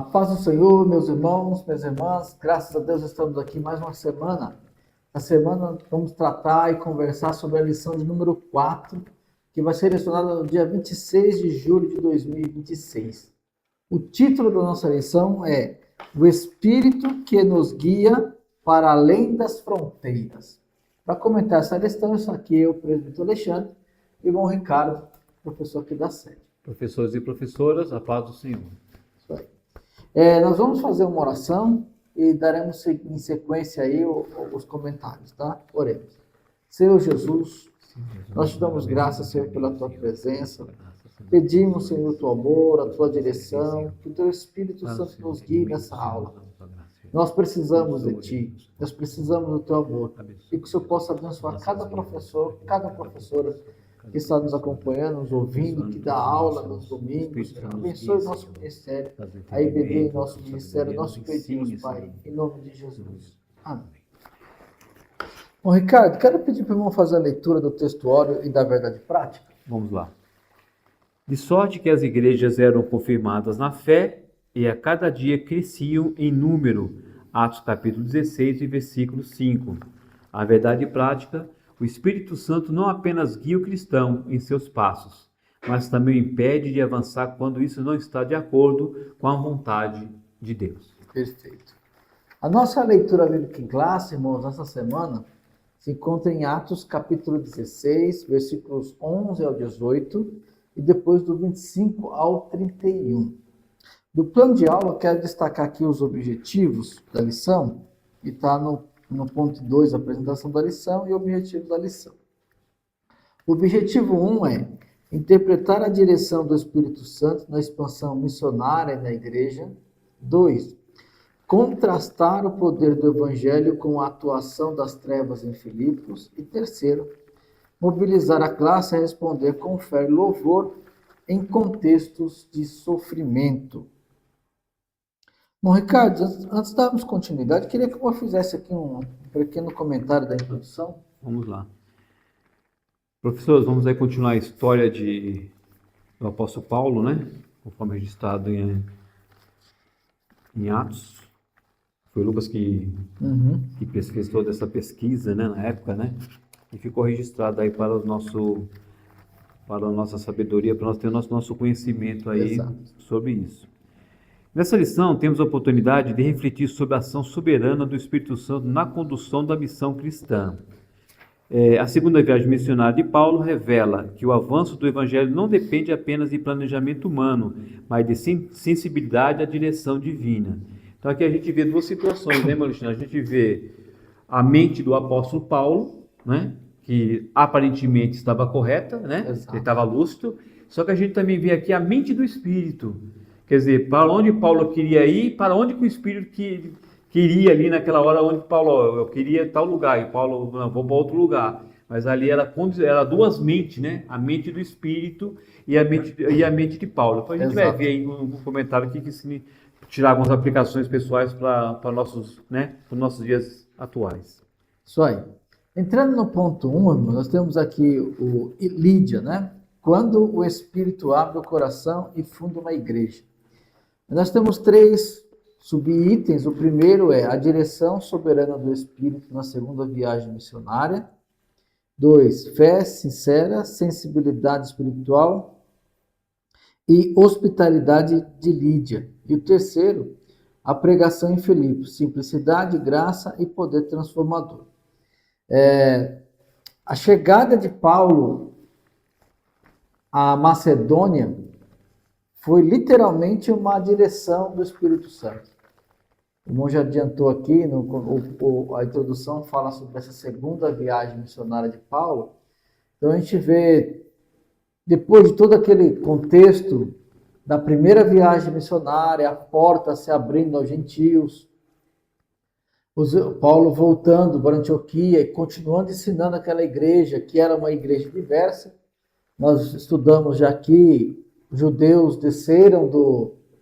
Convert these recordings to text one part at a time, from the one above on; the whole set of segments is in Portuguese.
paz do Senhor, meus irmãos, minhas irmãs, graças a Deus estamos aqui mais uma semana. Essa semana vamos tratar e conversar sobre a lição de número 4, que vai ser lecionada no dia 26 de julho de 2026. O título da nossa lição é O Espírito que nos guia para além das fronteiras. Para comentar essa lição, isso aqui é o presbítero Alexandre e o irmão Ricardo, professor aqui da sede. Professores e professoras, a paz do Senhor. Isso aí. Nós vamos fazer uma oração e daremos em sequência aí os comentários, tá? Oremos. Senhor Jesus, nós te damos graças, Senhor, pela tua presença. Pedimos, Senhor, o teu amor, a tua direção, que o teu Espírito Santo nos guie nessa aula. Nós precisamos de ti, nós precisamos do teu amor. E que o Senhor possa abençoar cada professor, cada professora que está nos acompanhando, nos ouvindo, que dá aula nos domingos. Abençoe o nosso ministério, a IBD, nosso ministério, nós pedimos, Pai, em nome de Jesus. Amém. Bom, Ricardo, quero pedir para o irmão fazer a leitura do textuário e da verdade prática. Vamos lá. De sorte que as igrejas eram confirmadas na fé e a cada dia cresciam em número. Atos capítulo 16 e versículo 5. A verdade prática: o Espírito Santo não apenas guia o cristão em seus passos, mas também o impede de avançar quando isso não está de acordo com a vontade de Deus. Perfeito. A nossa leitura bíblica em classe, irmãos, essa semana, se encontra em Atos capítulo 16, versículos 11 ao 18, e depois do 25 ao 31. Do plano de aula, eu quero destacar aqui os objetivos da lição, que está no ponto 2, a apresentação da lição, e o objetivo da lição. O objetivo 1 é interpretar a direção do Espírito Santo na expansão missionária da igreja. 2. Contrastar o poder do Evangelho com a atuação das trevas em Filipos. E 3. Mobilizar a classe a responder com fé e louvor em contextos de sofrimento. Bom, Ricardo, antes de darmos continuidade, queria que eu fizesse aqui um pequeno comentário da introdução. Vamos lá. Professores, vamos aí continuar a história do apóstolo Paulo, né? Conforme registrado em Atos. Foi Lucas que fez toda essa pesquisa, né, na época, né? E ficou registrado aí para a nossa sabedoria, para nós ter o nosso conhecimento aí. Exato. Sobre isso. Nessa lição, temos a oportunidade de refletir sobre a ação soberana do Espírito Santo na condução da missão cristã. A segunda viagem missionária de Paulo revela que o avanço do Evangelho não depende apenas de planejamento humano, mas de sensibilidade à direção divina. Então aqui a gente vê duas situações, né, Alexandre? A gente vê a mente do apóstolo Paulo, né, que aparentemente estava correta, né? Ele estava lúcido, só que a gente também vê aqui a mente do Espírito. Quer dizer, para onde Paulo queria ir, para onde que o Espírito queria ali naquela hora, onde Paulo, eu queria tal lugar, e Paulo, não, vou para outro lugar. Mas ali era duas mentes, né? A mente do Espírito e a mente de Paulo. Então a gente vai ver aí no comentário aqui que se tirar algumas aplicações pessoais para nossos dias atuais. Isso aí. Entrando no ponto 1, nós temos aqui o Lídia, né? Quando o Espírito abre o coração e funda uma igreja. Nós temos 3 subitens. O primeiro é a direção soberana do Espírito na segunda viagem missionária. 2, fé sincera, sensibilidade espiritual e hospitalidade de Lídia. E o terceiro, a pregação em Filipos, simplicidade, graça e poder transformador. A chegada de Paulo à Macedônia foi literalmente uma direção do Espírito Santo. O irmão já adiantou aqui, a introdução fala sobre essa segunda viagem missionária de Paulo. Então a gente vê, depois de todo aquele contexto da primeira viagem missionária, a porta se abrindo aos gentios, Paulo voltando para Antioquia e continuando ensinando aquela igreja, que era uma igreja diversa. Nós estudamos já aqui, os judeus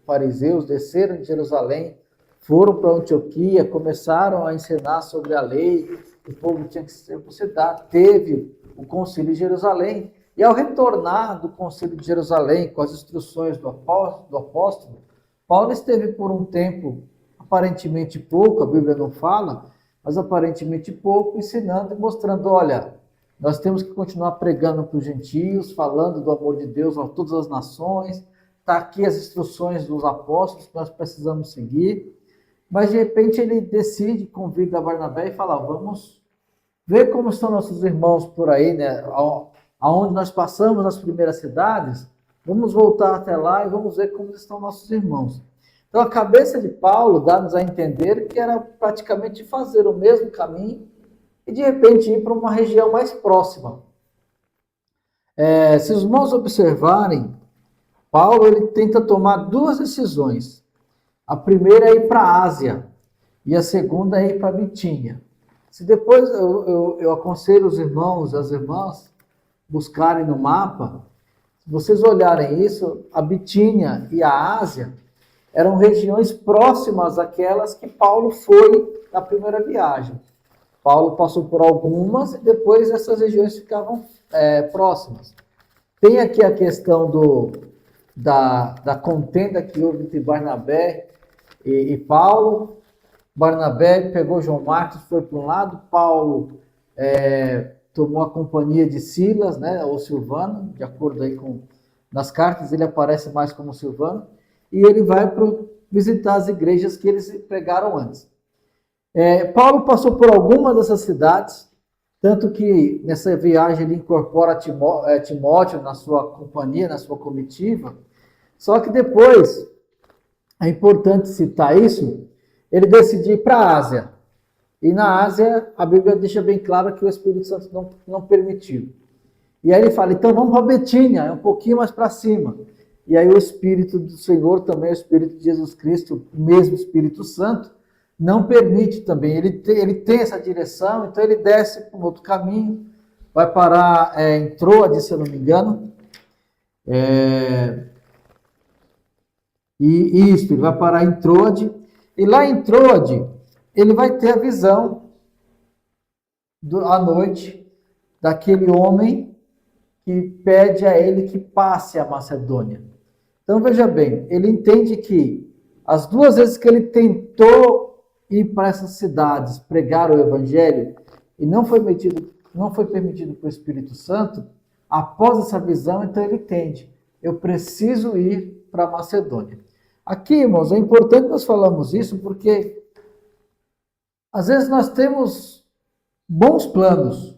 fariseus desceram de Jerusalém, foram para Antioquia, começaram a ensinar sobre a lei, o povo tinha que se circuncidar, teve o concílio de Jerusalém, e ao retornar do concílio de Jerusalém, com as instruções do apóstolo, Paulo esteve por um tempo, aparentemente pouco, a Bíblia não fala, mas aparentemente pouco, ensinando e mostrando, olha, nós temos que continuar pregando para os gentios, falando do amor de Deus a todas as nações, está aqui as instruções dos apóstolos que nós precisamos seguir, mas de repente ele decide, convida Barnabé e fala, vamos ver como estão nossos irmãos por aí, né? Aonde nós passamos nas primeiras cidades, vamos voltar até lá e vamos ver como estão nossos irmãos. Então a cabeça de Paulo dá-nos a entender que era praticamente fazer o mesmo caminho e de repente ir para uma região mais próxima. Se os irmãos observarem, Paulo ele tenta tomar duas decisões. A primeira é ir para a Ásia e a segunda é ir para a Bitínia. Se depois eu aconselho os irmãos e as irmãs buscarem no mapa, se vocês olharem isso, a Bitínia e a Ásia eram regiões próximas àquelas que Paulo foi na primeira viagem. Paulo passou por algumas e depois essas regiões ficavam próximas. Tem aqui a questão da contenda que houve entre Barnabé e Paulo. Barnabé pegou João Marcos, foi para um lado, Paulo tomou a companhia de Silas, né, ou Silvano, de acordo aí com nas cartas, ele aparece mais como Silvano, e ele vai visitar as igrejas que eles pregaram antes. Paulo passou por algumas dessas cidades, tanto que nessa viagem ele incorpora Timóteo na sua companhia, na sua comitiva, só que depois, é importante citar isso, ele decidiu ir para a Ásia. E na Ásia, a Bíblia deixa bem claro que o Espírito Santo não permitiu. E aí ele fala, então vamos para Betínia, é um pouquinho mais para cima. E aí o Espírito do Senhor, também o Espírito de Jesus Cristo, o mesmo Espírito Santo, não permite também. Ele tem essa direção, então ele desce para um outro caminho, vai parar em Troade, se eu não me engano. Ele vai parar em Troade. E lá em Troade, ele vai ter a visão à noite daquele homem que pede a ele que passe a Macedônia. Então veja bem, ele entende que as duas vezes que ele tentou ir para essas cidades pregar o evangelho e não foi permitido pelo Espírito Santo, após essa visão, então ele entende, eu preciso ir para a Macedônia. Aqui, irmãos, é importante nós falarmos isso porque às vezes nós temos bons planos,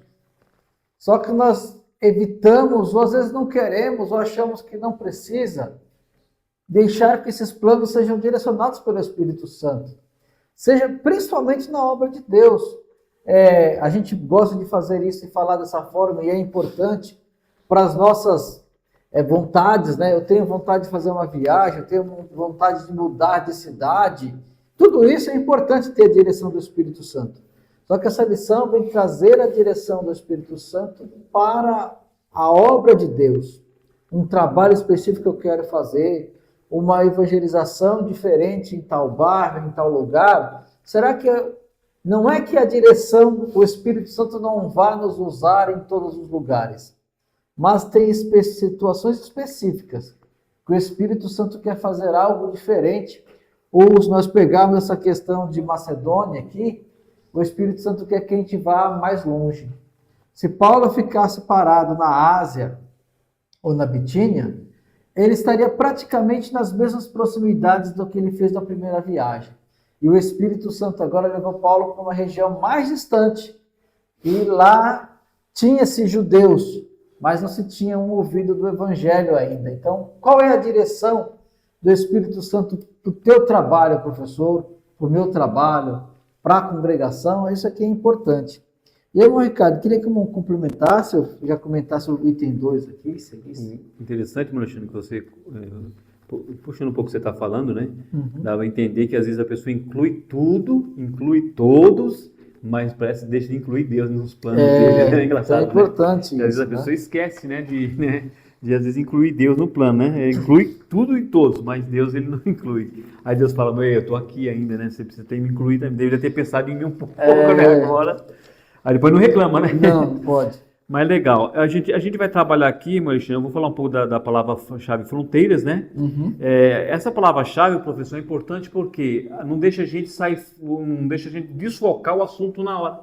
só que nós evitamos, ou às vezes não queremos, ou achamos que não precisa, deixar que esses planos sejam direcionados pelo Espírito Santo. Seja principalmente na obra de Deus. A gente gosta de fazer isso e falar dessa forma, e é importante para as nossas vontades, né? Eu tenho vontade de fazer uma viagem, eu tenho vontade de mudar de cidade. Tudo isso é importante ter a direção do Espírito Santo. Só que essa lição vem trazer a direção do Espírito Santo para a obra de Deus. Um trabalho específico que eu quero fazer, uma evangelização diferente em tal bairro, em tal lugar. Será que não é que a direção, o Espírito Santo não vai nos usar em todos os lugares? Mas tem situações específicas que o Espírito Santo quer fazer algo diferente. Ou se nós pegarmos essa questão de Macedônia aqui, o Espírito Santo quer que a gente vá mais longe. Se Paulo ficasse parado na Ásia ou na Bitínia, ele estaria praticamente nas mesmas proximidades do que ele fez na primeira viagem. E o Espírito Santo agora levou Paulo para uma região mais distante. E lá tinha-se judeus, mas não se tinha um ouvido do Evangelho ainda. Então, qual é a direção do Espírito Santo para o teu trabalho, professor, para o meu trabalho, para a congregação? Isso aqui é importante. E aí, irmão Ricardo, queria que eu complementasse, eu já comentasse o item 2 aqui. Interessante, Alexandre, que você, puxando um pouco o que você está falando, né? Dava a entender que às vezes a pessoa inclui tudo, inclui todos, mas parece que deixa de incluir Deus nos planos dele. É engraçado, é importante né? isso. Às vezes a pessoa esquece, né, de às vezes incluir Deus no plano, né? Inclui tudo e todos, mas Deus ele não inclui. Aí Deus fala, eu estou aqui ainda, né? Você precisa ter me incluído também. Deveria ter pensado em mim um pouco, né? Agora. Aí depois não reclama, né? Não pode. Mas legal. A gente vai trabalhar aqui, Alexandre, eu vou falar um pouco da palavra-chave fronteiras, né? Essa palavra-chave, professor, é importante porque não deixa a gente desfocar o assunto na hora.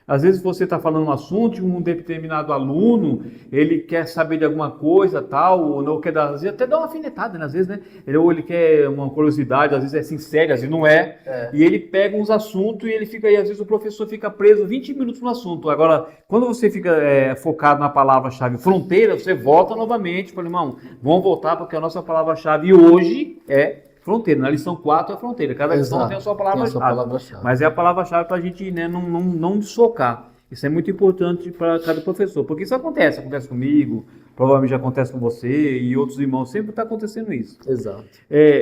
Às vezes você está falando um assunto e um determinado aluno, ele quer saber de alguma coisa, tal, ou não quer dar, às vezes até dá uma alfinetada, né? Às vezes, né? Ou ele quer uma curiosidade, às vezes é sincero, às vezes não é. E ele pega uns assuntos e ele fica aí, às vezes o professor fica preso 20 minutos no assunto. Agora, quando você fica focado na palavra-chave fronteira, você volta novamente, fala, irmão, vamos voltar porque a nossa palavra-chave hoje é fronteira. Na lição 4 é fronteira. Cada lição tem a sua palavra-chave. Mas é a palavra-chave para a gente, né, não desfocar. Isso é muito importante para cada professor. Porque isso acontece comigo, provavelmente já acontece com você e outros irmãos. Sempre está acontecendo isso. Exato.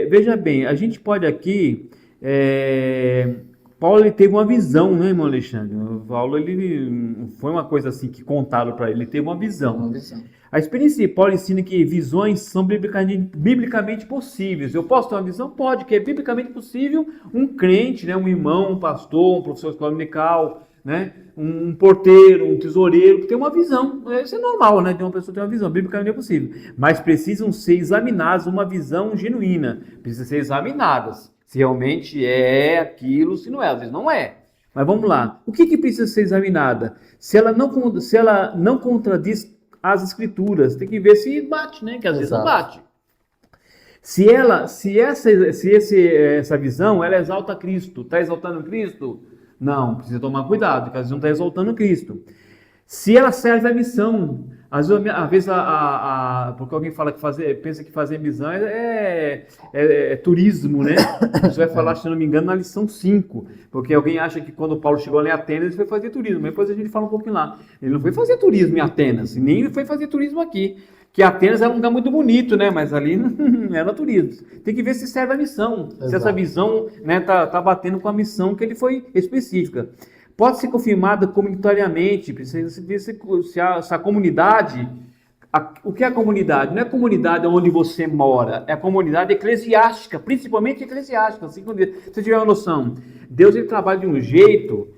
Veja bem, a gente pode aqui... Paulo, ele teve uma visão, né, irmão Alexandre? Paulo, ele foi uma coisa assim que contaram para ele. Ele teve uma visão. A experiência de Paulo ensina que visões são biblicamente possíveis. Eu posso ter uma visão? Pode, que é biblicamente possível um crente, né, um irmão, um pastor, um professor de escola dominical, né, um porteiro, um tesoureiro, que tem uma visão. Isso é normal, né, de uma pessoa ter uma visão. Biblicamente é possível. Mas precisam ser examinadas, uma visão genuína. Precisa ser examinadas. Se realmente é aquilo, se não é. Às vezes não é. Mas vamos lá. O que precisa ser examinada? Se ela não contradiz as escrituras, tem que ver se bate, né? Que às vezes não bate. Se essa visão, ela exalta Cristo, está exaltando Cristo? Não, precisa tomar cuidado, que às vezes não está exaltando Cristo. Se ela serve à missão, às vezes porque alguém fala pensa que fazer missão é turismo, né? Isso vai falar, se não me engano, na lição 5, porque alguém acha que quando Paulo chegou lá em Atenas, ele foi fazer turismo, mas depois a gente fala um pouquinho lá. Ele não foi fazer turismo em Atenas, nem foi fazer turismo aqui, que Atenas é um lugar muito bonito, né? Mas ali não era turismo. Tem que ver se serve a missão, se essa visão, né, tá batendo com a missão que ele foi específica. Pode ser confirmada comunitariamente, precisa ver se a comunidade... O que é a comunidade? Não é a comunidade onde você mora, é a comunidade eclesiástica, principalmente eclesiástica. Assim, quando você tiver uma noção, Deus ele trabalha de um jeito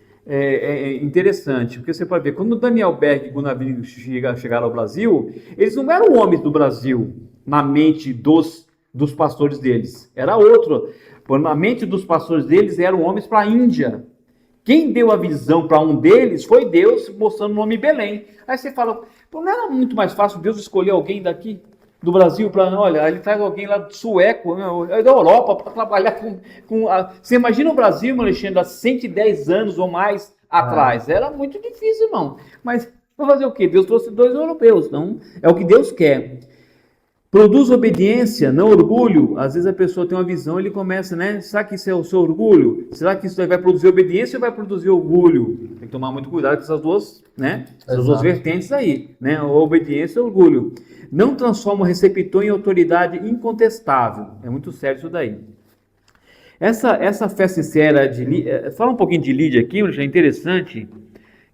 interessante, porque você pode ver, quando Daniel Berg e Gunnar Wing chegaram ao Brasil, eles não eram homens do Brasil, na mente dos pastores deles, era outro. Na mente dos pastores deles eram homens para a Índia. Quem deu a visão para um deles foi Deus, mostrando o nome Belém. Aí você fala, não era muito mais fácil Deus escolher alguém daqui do Brasil para, olha, ele traz alguém lá do sueco, da Europa, para trabalhar com Você imagina o Brasil, Alexandre, há 110 anos ou mais atrás. Era muito difícil, irmão. Mas vai fazer o quê? Deus trouxe 2 europeus, então é o que Deus quer. Produz obediência, não orgulho. Às vezes a pessoa tem uma visão, ele começa, né? Será que isso é o seu orgulho? Será que isso vai produzir obediência ou vai produzir orgulho? Tem que tomar muito cuidado com essas duas, né? Essas duas vertentes aí, né? A obediência e orgulho. Não transforma o receptor em autoridade incontestável. É muito sério isso daí. Essa fé sincera fala um pouquinho de Lídia aqui, é interessante,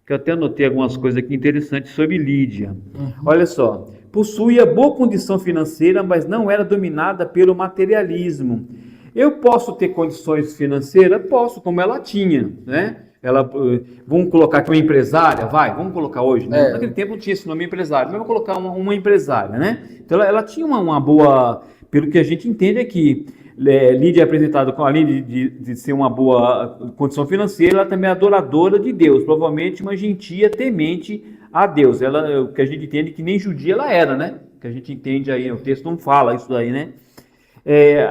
que eu até anotei algumas coisas aqui interessantes sobre Lídia. Olha só. Possuía boa condição financeira, mas não era dominada pelo materialismo. Eu posso ter condições financeiras? Posso, como ela tinha, né? Vamos colocar aqui uma empresária, vamos colocar hoje, né? Naquele tempo não tinha esse nome empresário, mas vamos colocar uma empresária, né? Então ela tinha uma boa, pelo que a gente entende aqui, Lídia é apresentada com além de ser uma boa condição financeira, ela também é adoradora de Deus, provavelmente uma gentia temente a Deus. O que a gente entende que nem judia ela era, né? O que a gente entende aí, o texto não fala isso daí, né?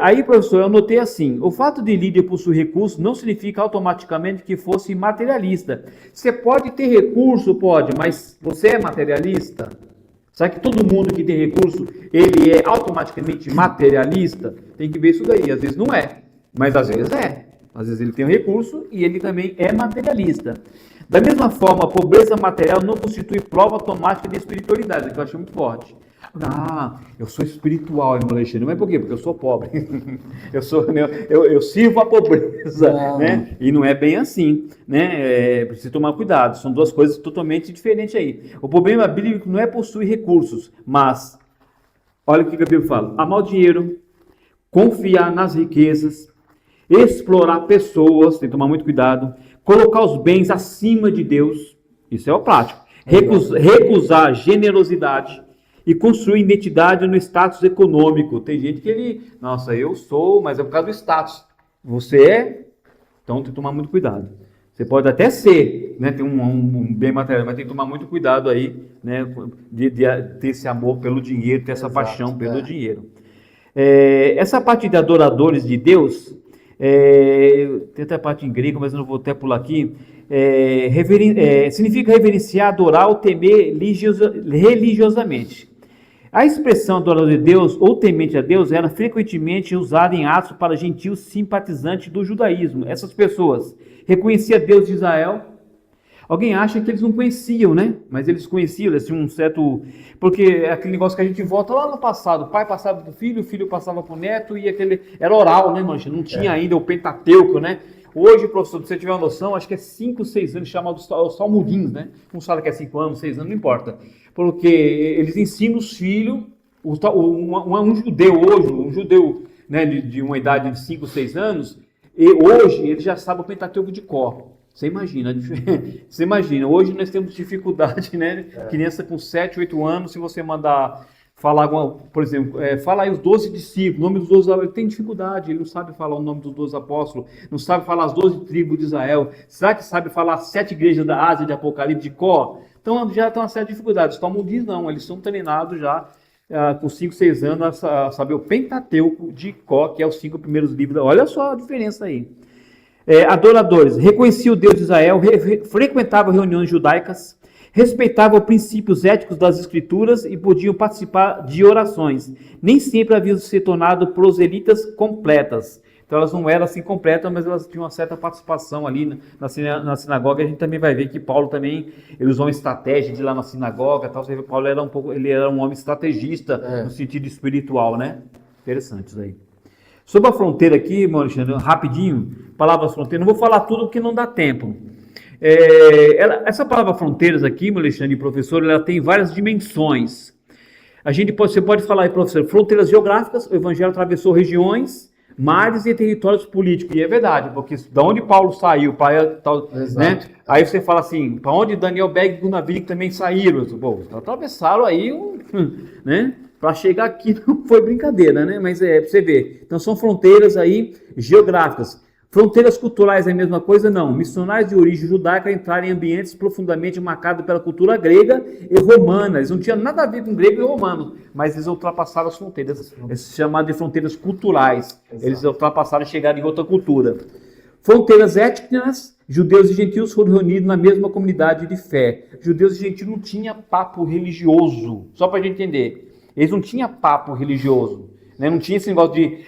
Aí, professor, eu notei assim, o fato de Lídia possuir recursos não significa automaticamente que fosse materialista. Você pode ter recurso, pode, mas você é materialista? Será que todo mundo que tem recurso, ele é automaticamente materialista? Tem que ver isso daí, às vezes não é, mas às vezes é. Às vezes ele tem um recurso e ele também é materialista. Da mesma forma, a pobreza material não constitui prova automática de espiritualidade, que eu achei muito forte. Eu sou espiritual, irmão Alexandre. Mas por quê? Porque eu sou pobre. eu sirvo a pobreza, né? E não é bem assim, né? Precisa tomar cuidado. São duas coisas totalmente diferentes aí. O problema bíblico não é possuir recursos, mas, olha o que a Bíblia fala. Amar o dinheiro, confiar nas riquezas, explorar pessoas, tem que tomar muito cuidado, colocar os bens acima de Deus. Isso é o prático. recusar generosidade e construir identidade no status econômico. Tem gente que nossa, eu sou, mas é por causa do status. Você é, então tem que tomar muito cuidado. Você pode até ser, né, ter um bem material, mas tem que tomar muito cuidado aí, né, de ter esse amor pelo dinheiro, ter essa paixão pelo dinheiro. Essa parte de adoradores de Deus, tem até a parte em grego, mas eu não vou até pular aqui, significa reverenciar, adorar ou temer religiosamente. A expressão adorador de Deus ou temente a Deus era frequentemente usada em atos para gentios simpatizantes do judaísmo. Essas pessoas reconheciam Deus de Israel. Alguém acha que eles não conheciam, né? Mas eles conheciam, eles tinham um certo... Porque é aquele negócio que a gente volta lá no passado. O pai passava para o filho passava para o neto, e aquele... Era oral, né, mancha? Não tinha ainda o Pentateuco, né? Hoje, professor, se você tiver uma noção, acho que é 5, 6 anos, chamados salmudinhos, né? Um fala que é 5 anos, 6 anos, não importa. Porque eles ensinam os filhos, um judeu hoje, um judeu, né, de uma idade de 5, 6 anos, e hoje ele já sabe o Pentateuco de cor. Você imagina, hoje nós temos dificuldade, né? Criança com 7, 8 anos, se você mandar falar, por exemplo, fala aí os 12 discípulos, o nome dos 12 apóstolos, ele tem dificuldade, ele não sabe falar o nome dos 12 apóstolos, não sabe falar as 12 tribos de Israel, será que sabe falar as 7 igrejas da Ásia de Apocalipse de cor? Então já tem uma série de dificuldades. Os talmudistas não, eles são treinados já com 5, 6 anos a saber o Pentateuco de cor, que é os 5 primeiros livros. Olha só a diferença aí. Adoradores, reconhecia o Deus de Israel, frequentavam reuniões judaicas, respeitavam princípios éticos das escrituras e podiam participar de orações. Nem sempre haviam se tornado proselitas completas. Então elas não eram assim completas, mas elas tinham uma certa participação ali na sinagoga. A gente também vai ver que Paulo também, ele usou uma estratégia de ir lá na sinagoga, tal. Você vê, Paulo ele era um homem estrategista no sentido espiritual, né? Interessante isso aí. Sobre a fronteira aqui, Alexandre, rapidinho, palavras fronteiras, não vou falar tudo porque não dá tempo. Essa palavra fronteiras aqui, Alexandre e professor, ela tem várias dimensões. Você pode falar aí, professor, fronteiras geográficas, o evangelho atravessou regiões, mares e territórios políticos. E é verdade, porque da onde Paulo saiu, né? Aí você fala assim, para onde Daniel Berg e Gunavik também saíram? Pô, atravessaram aí, né? Para chegar aqui não foi brincadeira, né? Mas para você ver. Então são fronteiras aí geográficas. Fronteiras culturais é a mesma coisa? Não. Missionários de origem judaica entraram em ambientes profundamente marcados pela cultura grega e romana. Eles não tinham nada a ver com grego e romano, mas eles ultrapassaram as fronteiras. É chamado de fronteiras culturais. Exato. Eles ultrapassaram e chegaram em outra cultura. Fronteiras étnicas, judeus e gentios foram reunidos na mesma comunidade de fé. Judeus e gentios não tinham papo religioso, só para a gente entender. Eles não tinham papo religioso, né? Não tinha esse negócio de,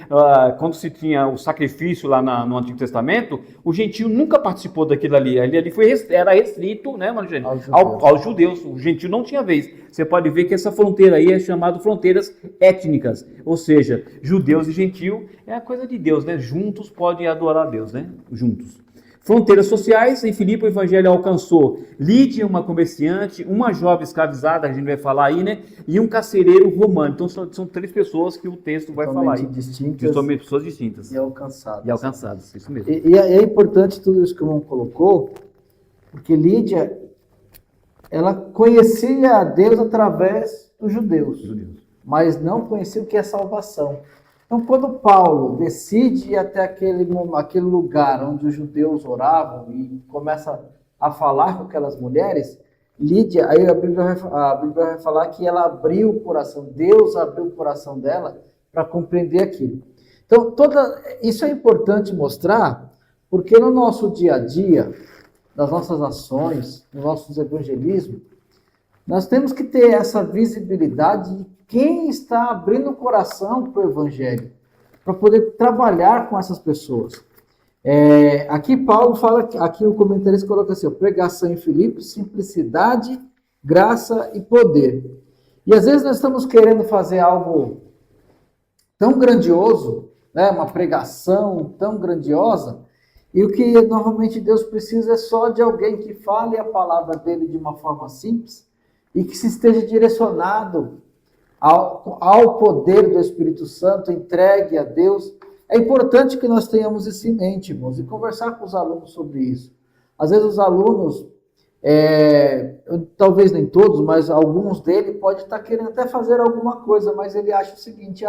quando se tinha o sacrifício lá no Antigo Testamento, o gentio nunca participou daquilo ali. Ali era restrito, né, aos judeus. O gentio não tinha vez. Você pode ver que essa fronteira aí é chamada fronteiras étnicas, ou seja, judeus e gentio é a coisa de Deus, né? Juntos podem adorar a Deus, né? Juntos. Fronteiras sociais, em Filipe o evangelho alcançou Lídia, uma comerciante, uma jovem escravizada, a gente vai falar aí, né? E um carcereiro romano. Então são 3 pessoas que o texto vai falar aí. Totalmente pessoas distintas. E alcançadas. E alcançadas, isso mesmo. E é importante tudo isso que o irmão colocou, porque Lídia, ela conhecia a Deus através dos judeus. Mas não conhecia o que é salvação. Então, quando Paulo decide ir até aquele lugar onde os judeus oravam e começa a falar com aquelas mulheres, Lídia, aí a Bíblia vai falar que ela abriu o coração, Deus abriu o coração dela para compreender aquilo. Então, isso é importante mostrar, porque no nosso dia a dia, nas nossas ações, nos nossos evangelismos, nós temos que ter essa visibilidade de quem está abrindo o coração para o Evangelho, para poder trabalhar com essas pessoas. Aqui Paulo fala, aqui o comentarista coloca assim, pregação em Filipos, simplicidade, graça e poder. E às vezes nós estamos querendo fazer algo tão grandioso, né, uma pregação tão grandiosa, e o que normalmente Deus precisa é só de alguém que fale a palavra dele de uma forma simples e que se esteja direcionado ao poder do Espírito Santo, entregue a Deus. É importante que nós tenhamos isso em mente, irmãos, e conversar com os alunos sobre isso. Às vezes os alunos Talvez nem todos, mas alguns dele pode estar querendo até fazer alguma coisa, mas ele acha o seguinte: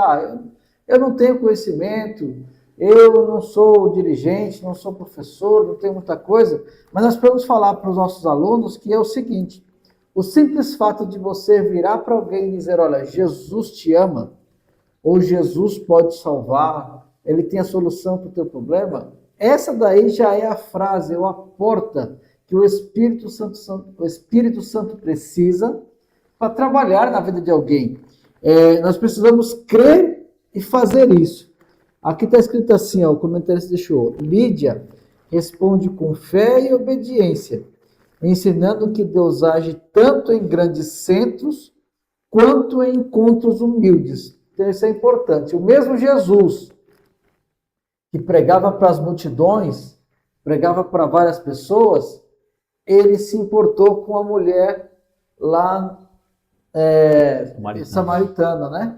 eu não tenho conhecimento, eu não sou dirigente, não sou professor, não tenho muita coisa, mas nós podemos falar para os nossos alunos que é o seguinte: o simples fato de você virar para alguém e dizer, olha, Jesus te ama, ou Jesus pode salvar, ele tem a solução para o teu problema, essa daí já é a frase, ou a porta que o Espírito Santo precisa para trabalhar na vida de alguém. Nós precisamos crer e fazer isso. Aqui está escrito assim, o comentarista deixou: Lídia responde com fé e obediência, ensinando que Deus age tanto em grandes centros quanto em encontros humildes. Então isso é importante. O mesmo Jesus que pregava para as multidões, pregava para várias pessoas, ele se importou com a mulher lá samaritana, né?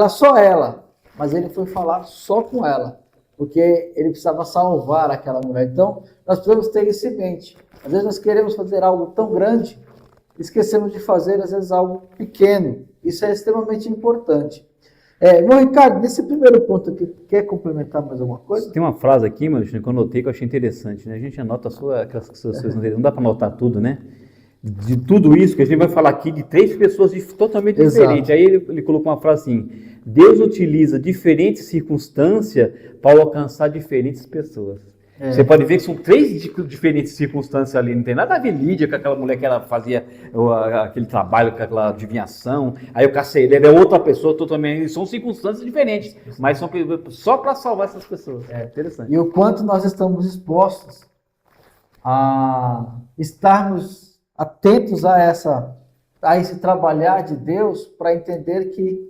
Só ela, mas ele foi falar só com ela, porque ele precisava salvar aquela mulher. Então, nós precisamos ter isso em mente. Às vezes nós queremos fazer algo tão grande, esquecemos de fazer, às vezes, algo pequeno. Isso é extremamente importante. Bom, Ricardo, nesse primeiro ponto aqui, quer complementar mais alguma coisa? Tem uma frase aqui, mano, que eu anotei que eu achei interessante, né? A gente anota aquelas coisas, não dá para anotar tudo, né? De tudo isso que a gente vai falar aqui, de 3 pessoas totalmente diferentes. Aí ele colocou uma frase assim: Deus utiliza diferentes circunstâncias para alcançar diferentes pessoas. Você pode ver que são 3 diferentes circunstâncias ali, não tem nada a ver Lídia com aquela mulher que ela fazia aquele trabalho com aquela adivinhação, aí o carcereiro é outra pessoa totalmente, são circunstâncias diferentes, mas são só para salvar essas pessoas. É interessante. E o quanto nós estamos dispostos a estarmos atentos a esse trabalhar de Deus, para entender que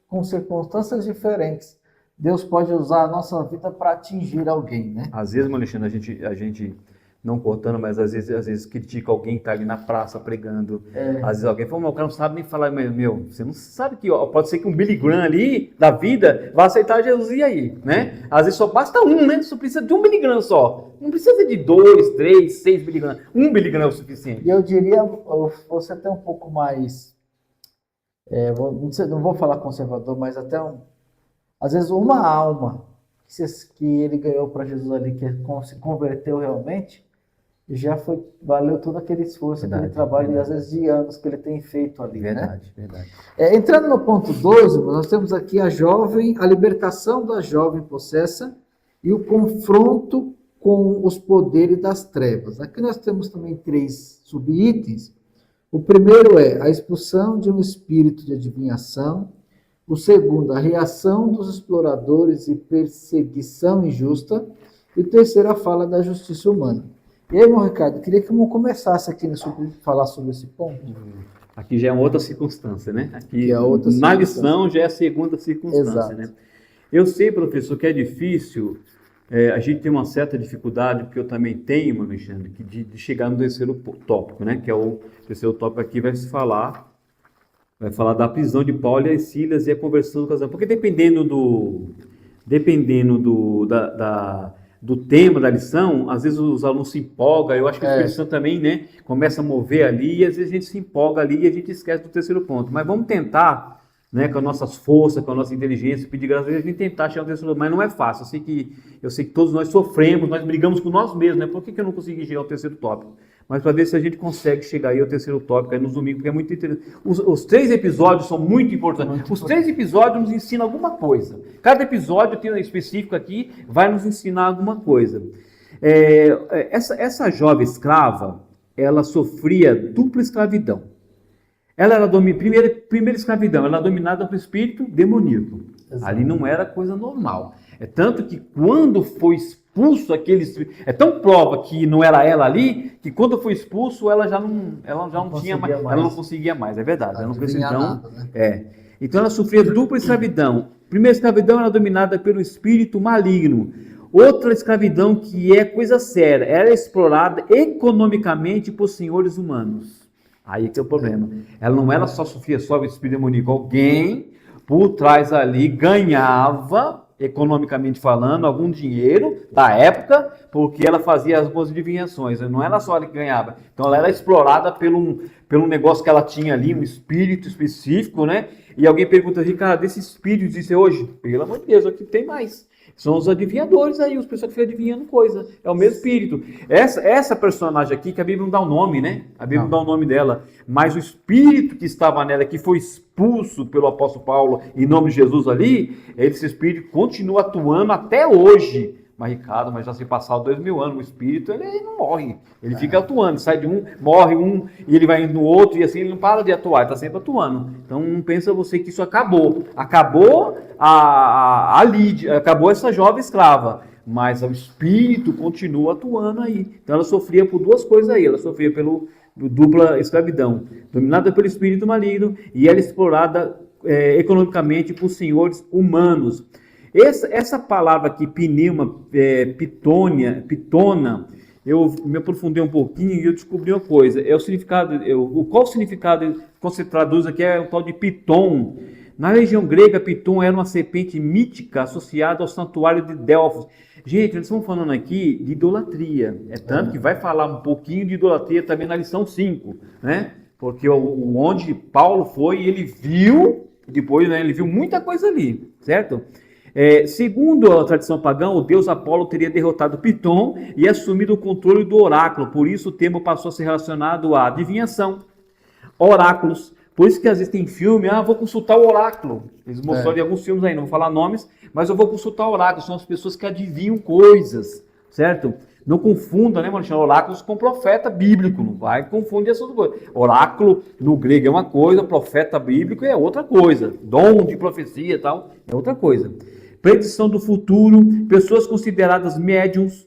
com circunstâncias diferentes Deus pode usar a nossa vida para atingir alguém, né? Às vezes, Alexandre, a gente não cortando, mas às vezes critica alguém que está ali na praça pregando. Às vezes alguém fala, o cara não sabe nem falar, você não sabe que pode ser que um Billy Graham ali, da vida, vai aceitar Jesus e aí, né? Às vezes só basta um, né? Só precisa de um Billy Graham só. Não precisa de 2, 3, 6 Billy Graham. Um Billy Graham é o suficiente. E eu diria, você até um pouco mais, não vou falar conservador, mas até às vezes uma alma que ele ganhou para Jesus ali, que se converteu realmente, valeu todo aquele esforço, aquele trabalho, e às vezes de anos que ele tem feito ali. Verdade. Entrando no ponto 2, nós temos aqui a libertação da jovem possessa e o confronto com os poderes das trevas. Aqui nós temos também 3 subitens. O primeiro é a expulsão de um espírito de adivinhação. O segundo, a reação dos exploradores e perseguição injusta. E o terceiro, a fala da justiça humana. E aí, meu Ricardo, queria que eu começasse aqui falar sobre esse ponto. Aqui já é uma outra circunstância, né? Aqui na lição já é a segunda circunstância, exato, né? Eu sei, professor, que é difícil, a gente tem uma certa dificuldade, porque eu também tenho, Alexandre, de chegar no terceiro tópico, né? Que é o terceiro tópico aqui, vai falar da prisão de Paulo e Silas e a conversão do casal. Porque dependendo do tema da lição, às vezes os alunos se empolgam, eu acho que o Espírito Santo também, né, começa a mover ali, e às vezes a gente se empolga ali e a gente esquece do terceiro ponto. Mas vamos tentar, né, com as nossas forças, com a nossa inteligência, pedir graças a Deus, a gente tentar chegar ao terceiro ponto. Mas não é fácil. Eu sei que todos nós sofremos, nós brigamos com nós mesmos, né? Por que eu não consegui chegar ao terceiro tópico? Mas para ver se a gente consegue chegar aí ao terceiro tópico, aí nos domingos, porque é muito interessante. Os 3 episódios são muito importantes. Os 3 episódios nos ensinam alguma coisa. Cada episódio tem um específico aqui, vai nos ensinar alguma coisa. Essa jovem escrava, ela sofria dupla escravidão. Ela era primeira escravidão, ela era dominada por espírito demoníaco. Exato. Ali não era coisa normal. Tanto que quando foi expulso aquele espírito, tão prova que não era ela ali, que quando foi expulso ela já não tinha mais, ela não conseguia mais, é verdade. Ela não conseguia nada, né? Então ela sofria dupla escravidão. Primeira escravidão era dominada pelo espírito maligno. Outra escravidão que é coisa séria, era explorada economicamente por senhores humanos. Aí que é o problema. Ela não era sofria só o espírito demoníaco, alguém por trás ali ganhava economicamente falando, algum dinheiro da época, porque ela fazia as boas adivinhações. Não era só ela que ganhava. Então ela era explorada pelo negócio que ela tinha ali, um espírito específico, né? E alguém pergunta assim, cara, desse espírito existe hoje? Pelo amor de Deus, aqui tem mais. São os adivinhadores aí, os pessoas que ficam adivinhando coisa. É o mesmo espírito. Essa personagem aqui, que a Bíblia não dá o nome, né? A Bíblia não dá o nome dela. Mas o espírito que estava nela, que foi expulso pelo apóstolo Paulo em nome de Jesus ali, esse espírito continua atuando até hoje. Mas, Ricardo, já se passaram 2000 anos, o espírito ele não morre. Ele fica atuando, sai de um, morre um, e ele vai indo no outro, e assim ele não para de atuar, ele está sempre atuando. Então não pensa você que isso acabou. Acabou a Lídia, acabou essa jovem escrava, mas o espírito continua atuando aí. Então ela sofria por duas coisas aí, ela sofria pelo dupla escravidão, dominada pelo espírito maligno, e ela explorada economicamente por senhores humanos. Essa palavra aqui, pneuma, pitona, eu me aprofundei um pouquinho e eu descobri uma coisa. É o significado, qual o significado que você traduz aqui é o tal de Piton. Na região grega, Piton era uma serpente mítica associada ao santuário de Delfos. Gente, nós estamos falando aqui de idolatria. É tanto que vai falar um pouquinho de idolatria também na lição 5, né? Porque onde Paulo foi, ele viu, depois, né, ele viu muita coisa ali, certo? Segundo a tradição pagã, o deus Apolo teria derrotado Piton e assumido o controle do oráculo. Por isso o termo passou a ser relacionado à adivinhação, oráculos. Por isso que às vezes tem filme, vou consultar o oráculo. Eles mostraram em alguns filmes aí, não vou falar nomes, mas eu vou consultar o oráculo. São as pessoas que adivinham coisas, certo? Não confunda, né, Marcelo, oráculos com profeta bíblico. Não vai confundir essas coisas. Oráculo no grego é uma coisa, profeta bíblico é outra coisa. Dom de profecia e tal é outra coisa. Predição do futuro, pessoas consideradas médiums,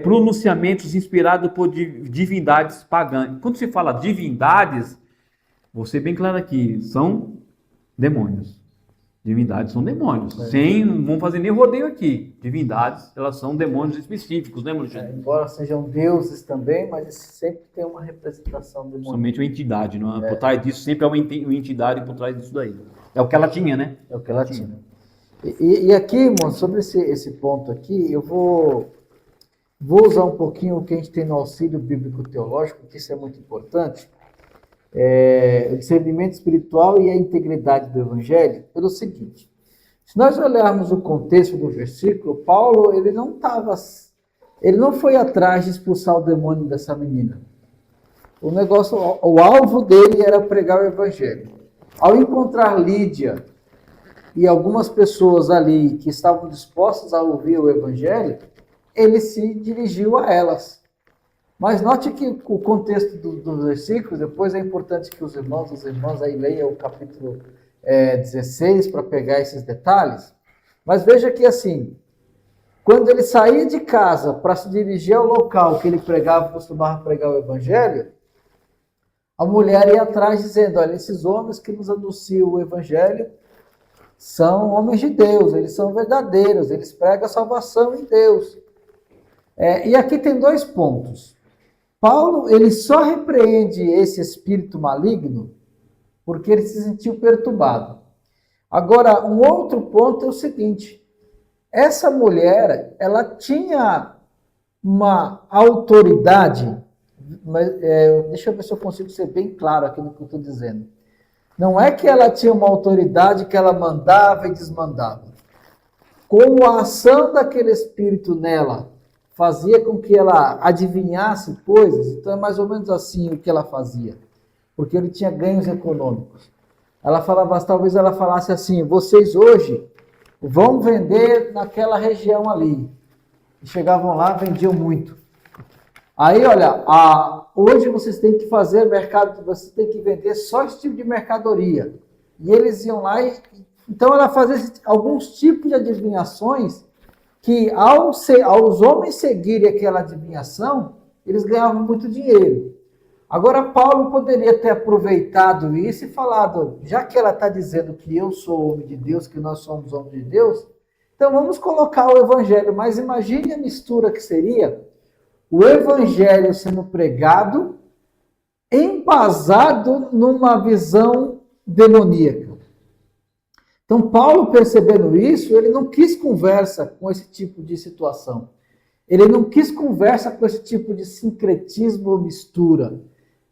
pronunciamentos inspirados por divindades pagãs. Quando se fala divindades, vou ser bem claro aqui, são demônios. Divindades são demônios. Não vamos fazer nem rodeio aqui. Divindades, elas são demônios específicos, né, Murilo? Embora sejam deuses também, mas sempre tem uma representação demoníaca. Somente uma entidade, não é? Por trás disso sempre é uma entidade por trás disso daí. É o que ela tinha, né? É o que ela tinha. E aqui, irmão, sobre esse ponto aqui, eu vou usar um pouquinho o que a gente tem no auxílio bíblico teológico, que isso é muito importante. O discernimento espiritual e a integridade do evangelho, pelo seguinte: se nós olharmos o contexto do versículo, Paulo ele não foi atrás de expulsar o demônio dessa menina. O alvo dele era pregar o evangelho. Ao encontrar Lídia e algumas pessoas ali que estavam dispostas a ouvir o evangelho, ele se dirigiu a elas. Mas note que o contexto dos versículos, depois é importante que os irmãos aí leiam o capítulo 16 para pegar esses detalhes. Mas veja que assim, quando ele saía de casa para se dirigir ao local que ele costumava pregar o evangelho, a mulher ia atrás dizendo: olha, esses homens que nos anunciam o evangelho são homens de Deus, eles são verdadeiros, eles pregam a salvação em Deus. E aqui tem dois pontos. Paulo, ele só repreende esse espírito maligno porque ele se sentiu perturbado. Agora, um outro ponto é o seguinte: essa mulher, ela tinha uma autoridade, mas, deixa eu ver se eu consigo ser bem claro aqui no que eu estou dizendo. Não é que ela tinha uma autoridade que ela mandava e desmandava. Com a ação daquele espírito nela, fazia com que ela adivinhasse coisas. Então é mais ou menos assim o que ela fazia, porque ele tinha ganhos econômicos. Talvez ela falasse assim: vocês hoje vão vender naquela região ali. E chegavam lá, vendiam muito. Aí, olha, hoje vocês têm que fazer mercado, vocês têm que vender só esse tipo de mercadoria. E eles iam lá então ela fazia alguns tipos de adivinhações que aos homens seguirem aquela adivinhação, eles ganhavam muito dinheiro. Agora, Paulo poderia ter aproveitado isso e falado: já que ela está dizendo que eu sou homem de Deus, que nós somos homens de Deus, então vamos colocar o evangelho. Mas imagine a mistura que seria o evangelho sendo pregado, embasado numa visão demoníaca. Então, Paulo, percebendo isso, ele não quis conversa com esse tipo de situação. Ele não quis conversa com esse tipo de sincretismo ou mistura.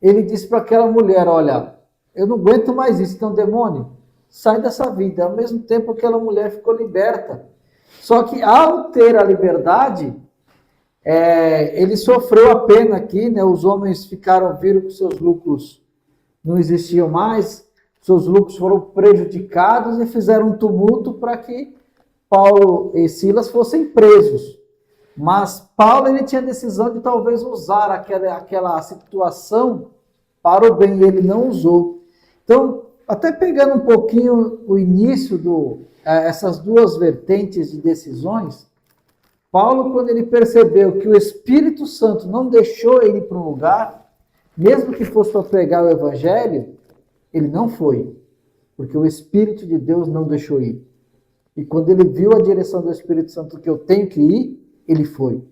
Ele disse para aquela mulher, olha, eu não aguento mais isso, então, demônio, sai dessa vida. Ao mesmo tempo, aquela mulher ficou liberta. Só que, ao ter a liberdade, ele sofreu a pena aqui, né? Os homens viram que seus lucros não existiam mais, seus lucros foram prejudicados e fizeram um tumulto para que Paulo e Silas fossem presos. Mas Paulo, ele tinha a decisão de talvez usar aquela situação para o bem, e ele não usou. Então, até pegando um pouquinho o início essas duas vertentes de decisões, Paulo, quando ele percebeu que o Espírito Santo não deixou ele ir para um lugar, mesmo que fosse para pregar o Evangelho, ele não foi, porque o Espírito de Deus não deixou ir. E quando ele viu a direção do Espírito Santo que eu tenho que ir, ele foi.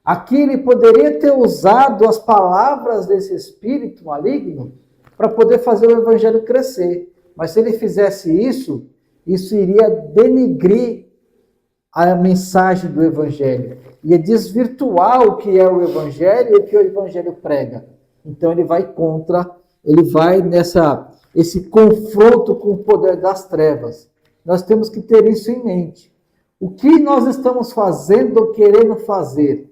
Aqui ele poderia ter usado as palavras desse espírito maligno para poder fazer o Evangelho crescer. Mas se ele fizesse isso, isso iria denigrir a mensagem do Evangelho. Ia desvirtuar o que é o Evangelho e o que o Evangelho prega. Então ele vai esse confronto com o poder das trevas. Nós temos que ter isso em mente. O que nós estamos fazendo ou querendo fazer?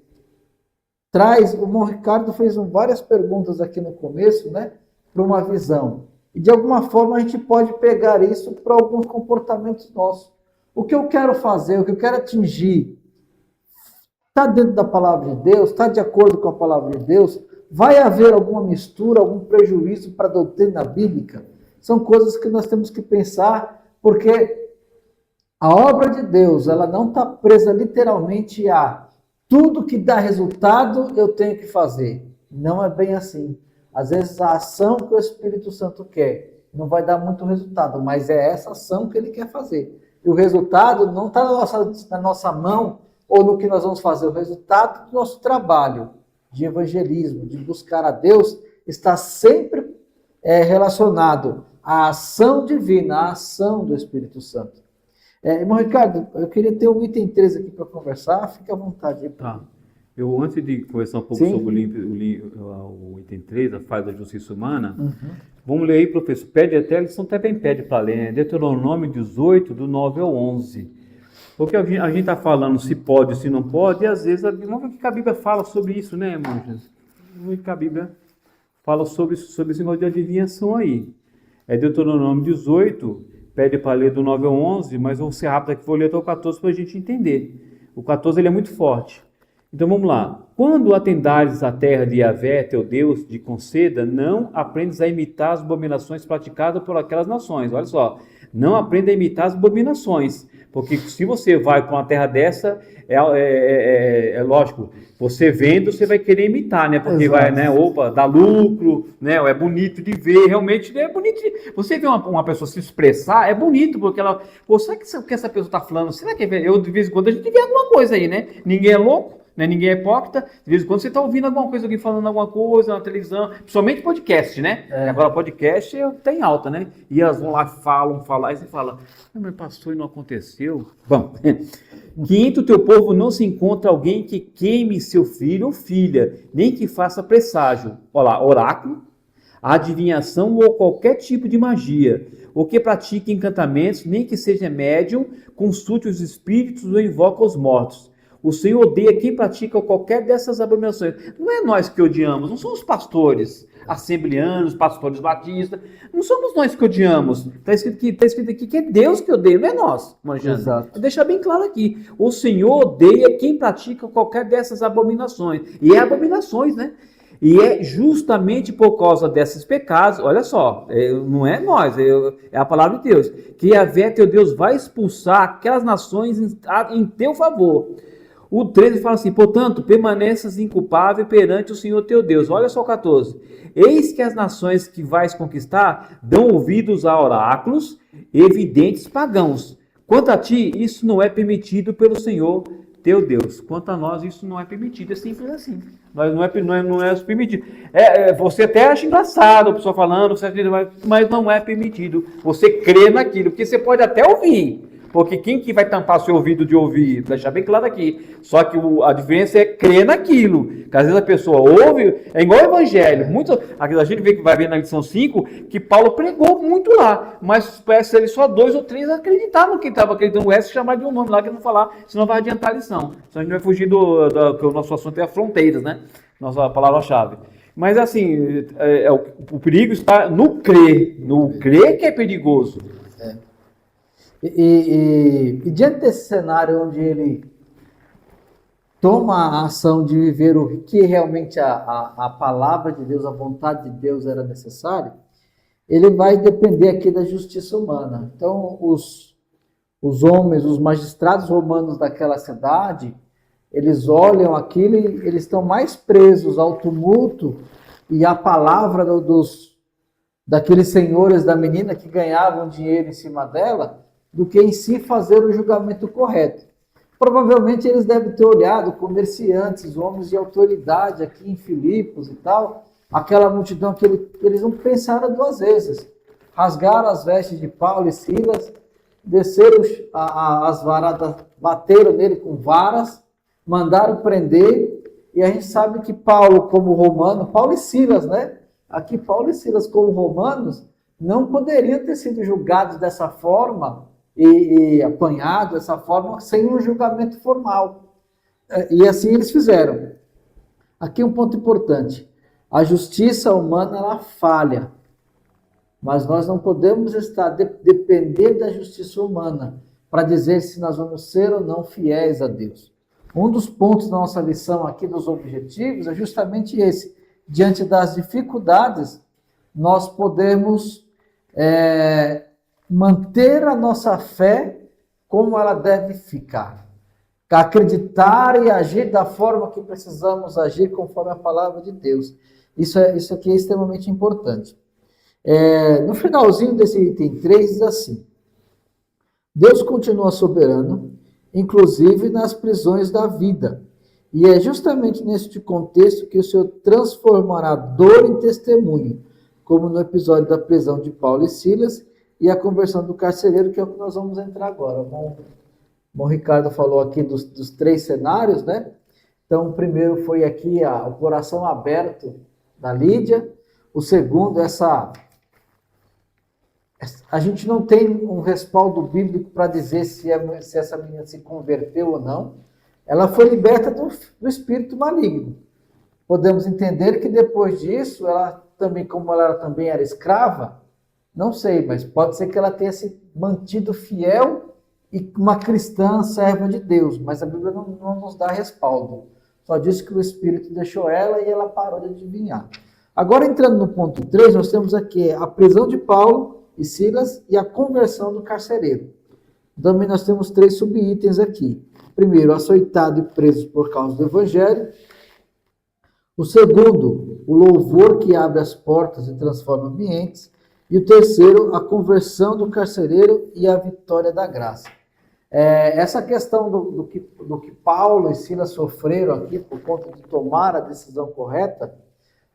O irmão Ricardo fez várias perguntas aqui no começo, né? Para uma visão. E de alguma forma a gente pode pegar isso para alguns comportamentos nossos. O que eu quero fazer, o que eu quero atingir, está dentro da palavra de Deus? Está de acordo com a palavra de Deus? Vai haver alguma mistura, algum prejuízo para a doutrina bíblica? São coisas que nós temos que pensar, porque a obra de Deus, ela não está presa literalmente a tudo que dá resultado eu tenho que fazer. Não é bem assim. Às vezes a ação que o Espírito Santo quer não vai dar muito resultado, mas é essa ação que ele quer fazer. E o resultado não está na nossa mão ou no que nós vamos fazer. O resultado do nosso trabalho de evangelismo, de buscar a Deus, está sempre relacionado à ação divina, à ação do Espírito Santo. Irmão Ricardo, eu queria ter um item 3 aqui para conversar, fica à vontade. Tá. Eu, antes de conversar um pouco sobre o item 3, a fase da justiça humana, vamos ler aí, professor. Pede até, eles até bem pede para ler, né? Deuteronômio 18, do 9 ao 11. Porque a gente está falando se pode, se não pode, e às vezes, vamos ver o que a Bíblia fala sobre isso, né, irmãos? Vamos ver o que a Bíblia fala sobre esse negócio de adivinhação aí. Deuteronômio 18, pede para ler do 9 ao 11, mas vou ser rápido aqui, vou ler até o 14 para a gente entender. O 14 ele é muito forte. Então vamos lá. Quando atendares a terra de Yahvé, teu Deus, te conceda, não aprendes a imitar as abominações praticadas por aquelas nações. Olha só, não aprenda a imitar as abominações, porque se você vai para uma terra dessa, é lógico, você vendo, você vai querer imitar, né? Porque vai, né? Opa, dá lucro, né? É bonito de ver, realmente é bonito. Você vê uma pessoa se expressar, é bonito, porque ela, pô, será que o que essa pessoa está falando? Será que eu, de vez em quando, a gente vê alguma coisa aí, né? Ninguém é louco. Né? Ninguém é hipócrita, de vez em quando você está ouvindo alguma coisa, alguém falando alguma coisa na televisão, principalmente podcast, né? Agora podcast está em alta, né? E elas vão lá, falam, e você fala, mas pastor, e não aconteceu? Bom, que entre o teu povo não se encontra alguém que queime seu filho ou filha, nem que faça presságio, olha lá, oráculo, adivinhação ou qualquer tipo de magia, ou que pratique encantamentos, nem que seja médium, consulte os espíritos ou invoque os mortos. O Senhor odeia quem pratica qualquer dessas abominações. Não é nós que odiamos, não são os pastores assembleanos, pastores batistas, não somos nós que odiamos. Está escrito aqui que é Deus que odeia, não é nós, manjando. Exato. Vou deixar bem claro aqui. O Senhor odeia quem pratica qualquer dessas abominações. E é abominações, né? E é justamente por causa desses pecados, olha só, não é nós, é a palavra de Deus, que Yahvé, teu Deus, vai expulsar aquelas nações em teu favor. O 13 fala assim, portanto, permaneças inculpável perante o Senhor teu Deus. Olha só o 14. Eis que as nações que vais conquistar dão ouvidos a oráculos evidentes pagãos. Quanto a ti, isso não é permitido pelo Senhor teu Deus. Quanto a nós, isso não é permitido, é simples assim. Não é permitido. Você até acha engraçado a pessoa falando, mas não é permitido. Você crê naquilo, porque você pode até ouvir. Porque quem que vai tampar seu ouvido de ouvir? Vou deixar bem claro aqui. Só que a diferença é crer naquilo. Que às vezes a pessoa ouve, é igual o evangelho. A gente vê que vai ver na lição 5 que Paulo pregou muito lá. Mas parece que só 2 ou 3 acreditaram que estava acreditando. O resto chamar de um nome lá que eu não falar, senão vai adiantar a lição. Senão a gente vai fugir que o nosso assunto é fronteiras, né? Nossa palavra-chave. Mas assim, o perigo está no crer. No crer que é perigoso. E diante desse cenário onde ele toma a ação de viver o que realmente a palavra de Deus, a vontade de Deus era necessária, ele vai depender aqui da justiça humana. Então, os homens, os magistrados romanos daquela cidade, eles olham aquilo e eles estão mais presos ao tumulto e à palavra daqueles senhores da menina que ganhavam dinheiro em cima dela, do que em si fazer o julgamento correto. Provavelmente eles devem ter olhado comerciantes, homens de autoridade aqui em Filipos e tal, aquela multidão que eles não pensaram 2 vezes. Rasgaram as vestes de Paulo e Silas, desceram as varadas, bateram nele com varas, mandaram prender, e a gente sabe que Paulo como romano, Paulo e Silas, né? Aqui Paulo e Silas como romanos, não poderiam ter sido julgados dessa forma, e apanhado dessa forma, sem um julgamento formal. E assim eles fizeram. Aqui um ponto importante. A justiça humana, ela falha. Mas nós não podemos depender da justiça humana para dizer se nós vamos ser ou não fiéis a Deus. Um dos pontos da nossa lição aqui, dos objetivos, é justamente esse. Diante das dificuldades, nós podemos manter a nossa fé como ela deve ficar. Acreditar e agir da forma que precisamos agir conforme a palavra de Deus. Isso aqui é extremamente importante. No finalzinho desse item 3 diz assim: Deus continua soberano, inclusive nas prisões da vida. E é justamente neste contexto que o Senhor transformará dor em testemunho, como no episódio da prisão de Paulo e Silas, e a conversão do carcereiro, que é o que nós vamos entrar agora. O Ricardo falou aqui dos 3 cenários, né? Então, o primeiro foi aqui o coração aberto da Lídia. O segundo, a gente não tem um respaldo bíblico para dizer se essa menina se converteu ou não. Ela foi liberta do espírito maligno. Podemos entender que depois disso, ela também, como ela também era escrava, não sei, mas pode ser que ela tenha se mantido fiel e uma cristã serva de Deus, mas a Bíblia não nos dá respaldo. Só diz que o Espírito deixou ela e ela parou de adivinhar. Agora, entrando no ponto 3, nós temos aqui a prisão de Paulo e Silas e a conversão do carcereiro. Também nós temos 3 subitens aqui. Primeiro, açoitado e preso por causa do Evangelho. O segundo, o louvor que abre as portas e transforma ambientes. E o terceiro, a conversão do carcereiro e a vitória da graça. Essa questão do que Paulo e Silas sofreram aqui por conta de tomar a decisão correta,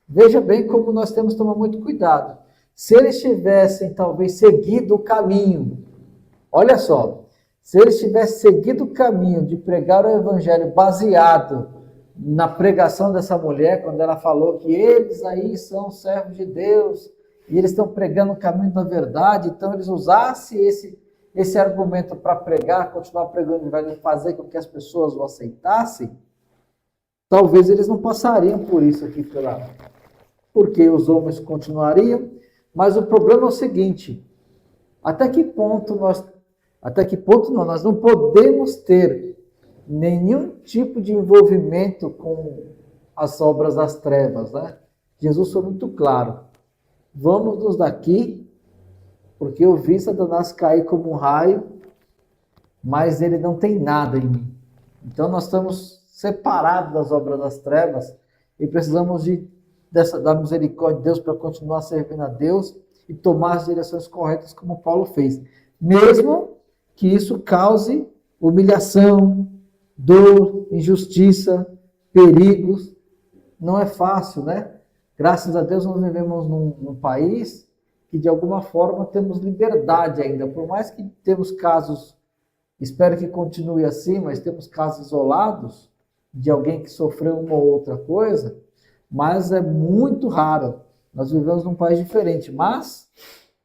veja bem como nós temos que tomar muito cuidado. Se eles tivessem, talvez, seguido o caminho, olha só, se eles tivessem seguido o caminho de pregar o evangelho baseado na pregação dessa mulher, quando ela falou que eles aí são servos de Deus, e eles estão pregando o caminho da verdade, então eles usassem esse argumento para pregar, continuar pregando o evangelho, fazer com que as pessoas o aceitassem, talvez eles não passariam por isso aqui, porque os homens continuariam, mas o problema é o seguinte, até que ponto nós não podemos ter nenhum tipo de envolvimento com as obras das trevas, né? Jesus foi muito claro. Vamos-nos daqui, porque eu vi Satanás cair como um raio, mas ele não tem nada em mim. Então nós estamos separados das obras das trevas e precisamos da misericórdia de Deus para continuar servindo a Deus e tomar as direções corretas como Paulo fez. Mesmo que isso cause humilhação, dor, injustiça, perigos. Não é fácil, né? Graças a Deus nós vivemos num país que de alguma forma temos liberdade ainda, por mais que temos casos, espero que continue assim, mas temos casos isolados de alguém que sofreu uma ou outra coisa, mas é muito raro. Nós vivemos num país diferente, mas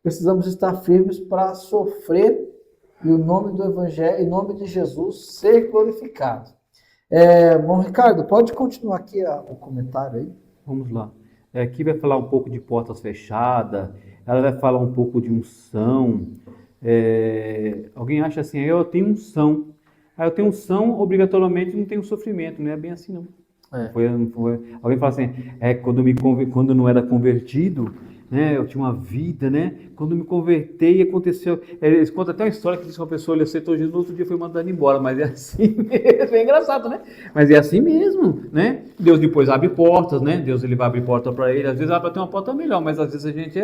precisamos estar firmes para sofrer e o nome do Evangelho, em nome de Jesus, ser glorificado. Bom, Ricardo, pode continuar aqui o comentário aí? Vamos lá. Aqui vai falar um pouco de portas fechadas, ela vai falar um pouco de unção. Alguém acha assim, eu tenho unção. Eu tenho unção, obrigatoriamente não tenho sofrimento, não é bem assim não. Alguém fala assim, quando não era convertido, né, eu tinha uma vida, né? Quando me convertei, aconteceu. Eles contam até uma história que diz que uma pessoa ele aceitou Jesus, no outro dia foi mandado embora, mas é assim mesmo, é engraçado, né? Mas é assim mesmo, né? Deus depois abre portas, né? Deus ele vai abrir porta para ele, às vezes abre até uma porta melhor, mas às vezes a gente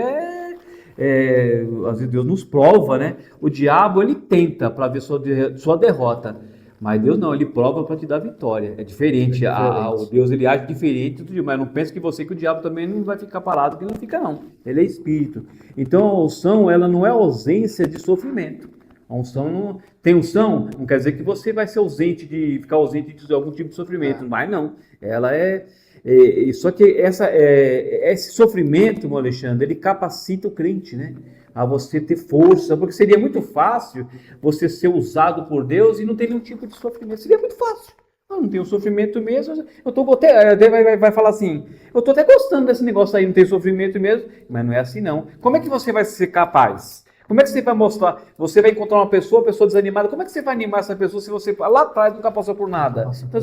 às vezes Deus nos prova, né? O diabo ele tenta para ver sua derrota. Mas Deus não, ele prova para te dar vitória. É diferente. O Deus ele age diferente, mas não pense que o diabo também não vai ficar parado, que ele não fica não. Ele é espírito. Então a unção, ela não é ausência de sofrimento. A unção não tem unção, não quer dizer que você vai ser ficar ausente de algum tipo de sofrimento, mas não. Ela só que esse sofrimento, meu Alexandre, ele capacita o crente, né? A você ter força, porque seria muito fácil você ser usado por Deus e não ter nenhum tipo de sofrimento. Seria muito fácil. Não tenho sofrimento mesmo. Vai falar assim, eu estou até gostando desse negócio aí, não tem sofrimento mesmo, mas não é assim não. Como é que você vai ser capaz? Como é que você vai mostrar? Você vai encontrar uma pessoa desanimada, como é que você vai animar essa pessoa se você lá atrás nunca passou por nada? Então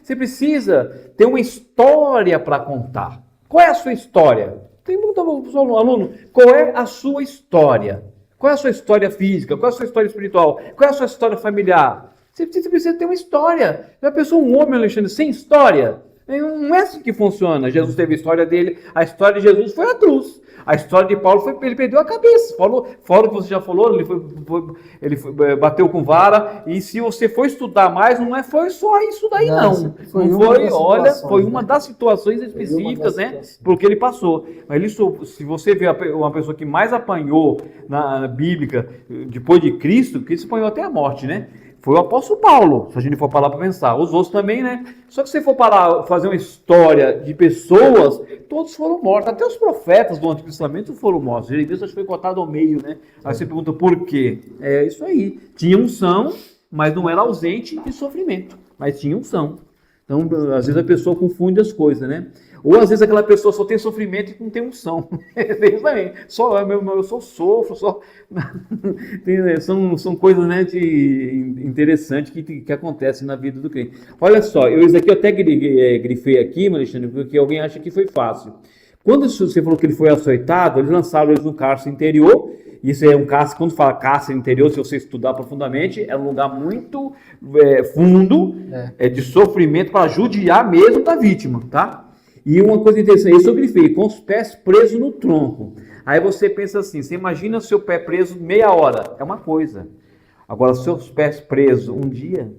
você precisa ter uma história para contar. Qual é a sua história? Tem muito aluno, qual é a sua história? Qual é a sua história física? Qual é a sua história espiritual? Qual é a sua história familiar? Você precisa ter uma história. Já pensou um homem, Alexandre, sem história? Não é assim que funciona. Jesus teve a história dele, a história de Jesus foi a cruz. A história de Paulo ele perdeu a cabeça. Fora o que você já falou, ele bateu com vara. E se você for estudar mais, foi só isso daí, não. Foi uma das situações específicas, né? Porque ele passou. Mas se você vê uma pessoa que mais apanhou na bíblica depois de Cristo, que se apanhou até a morte, né? Foi o apóstolo Paulo, se a gente for parar para pensar. Os outros também, né? Só que se você for parar fazer uma história de pessoas, todos foram mortos. Até os profetas do Antigo Testamento foram mortos. Jeremias acho que foi cortado ao meio, né? Aí você pergunta por quê? É isso aí. Tinha unção, mas não era ausente de sofrimento. Mas tinha unção. Então, às vezes a pessoa confunde as coisas, né? Ou às vezes aquela pessoa só tem sofrimento e não tem unção. Isso também. Eu só sofro, são coisas, né, interessantes que acontecem na vida do crente. Olha só, isso aqui eu até grifei aqui, Alexandre, porque alguém acha que foi fácil. Quando você falou que ele foi açoitado, eles lançaram ele no cárcere interior. Isso é um cárcere, quando fala cárcere interior, se você estudar profundamente, é um lugar muito fundo, de sofrimento para judiar mesmo da vítima, tá? E uma coisa interessante, isso eu grifei, com os pés presos no tronco. Aí você pensa assim, você imagina o seu pé preso meia hora, é uma coisa. Agora, seus pés presos um dia,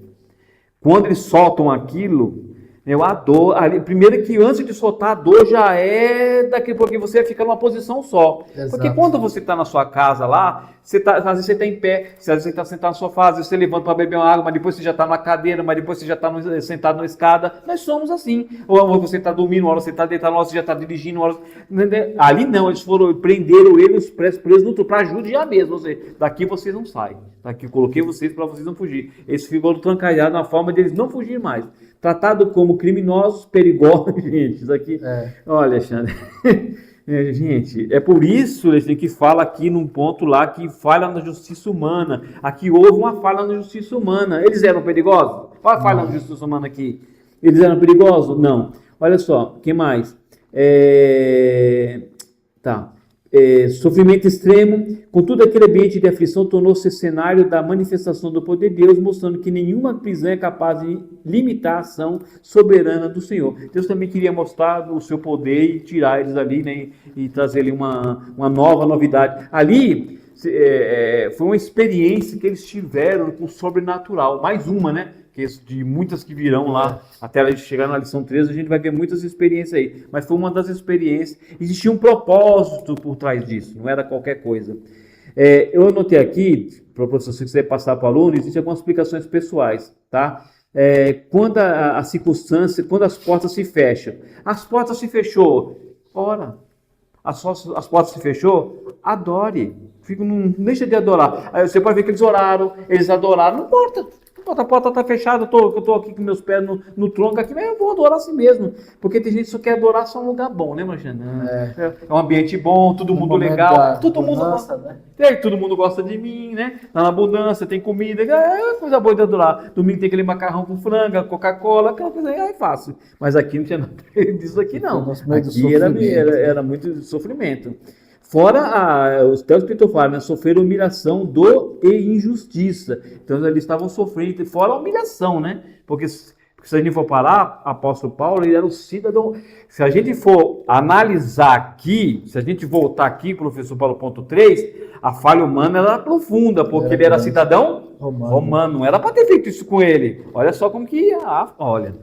quando eles soltam aquilo, a dor, primeiro que antes de soltar a dor já porque você fica numa posição só. Exato. Porque quando você está na sua casa lá, às vezes você está em pé, às vezes você está sentado na sofá, às vezes você levanta para beber uma água, mas depois você já está na cadeira, mas depois você já está sentado na escada. Nós somos assim. Ou você está dormindo, uma hora você está deitado, uma hora você já está dirigindo, uma hora... Ali não, eles prenderam ele, os pés presos no tronco, para judiar mesmo. Daqui vocês não saem. Daqui eu coloquei vocês para vocês não fugir. Eles ficam trancalhados na forma deles não fugir mais. Tratado como criminosos, perigosos, gente, isso aqui... Olha, Alexandre, gente, é por isso, Alexandre, que fala aqui num ponto lá que falha na justiça humana. Aqui houve uma falha na justiça humana. Eles eram perigosos? Qual a falha na justiça humana aqui? Eles eram perigosos? Não. Olha só, o que mais? Sofrimento extremo, contudo aquele ambiente de aflição tornou-se cenário da manifestação do poder de Deus, mostrando que nenhuma prisão é capaz de limitar a ação soberana do Senhor. Deus também queria mostrar o seu poder e tirar eles ali, né, e trazer ali uma nova novidade. Ali foi uma experiência que eles tiveram com o sobrenatural, mais uma, né? porque de muitas que virão lá, até a gente chegar na lição 13, a gente vai ver muitas experiências aí. Mas foi uma das experiências, existia um propósito por trás disso, não era qualquer coisa. Eu anotei aqui, para o professor, se quiser passar para o aluno, existem algumas explicações pessoais, tá? Quando a circunstância, quando as portas se fecham. As portas se fechou, ora, as portas se fechou, adore. Não deixa de adorar. Aí você pode ver que eles oraram, eles adoraram, não importa. A porta está fechada, eu estou aqui com meus pés no tronco aqui, mas eu vou adorar assim mesmo. Porque tem gente que só quer adorar só um lugar bom, né, Marjana? É um ambiente bom, todo mundo legal, todo mundo gosta, né? Todo mundo gosta de mim, né? Tá na abundância, tem comida, coisa boa de adorar. Domingo tem aquele macarrão com franga, Coca-Cola, aquela coisa aí, fácil. Mas aqui não tinha nada disso aqui, não. Aqui era muito sofrimento. Fora os textos escritos falam, né? Sofreram humilhação, dor e injustiça. Então eles estavam sofrendo, fora a humilhação, né? Porque se a gente for parar, apóstolo Paulo, ele era o cidadão. Se a gente for analisar aqui, se a gente voltar aqui, professor Paulo, ponto 3, a falha humana era profunda, porque ele era cidadão romano. Não era para ter feito isso com ele. Olha só como que ia. Olha.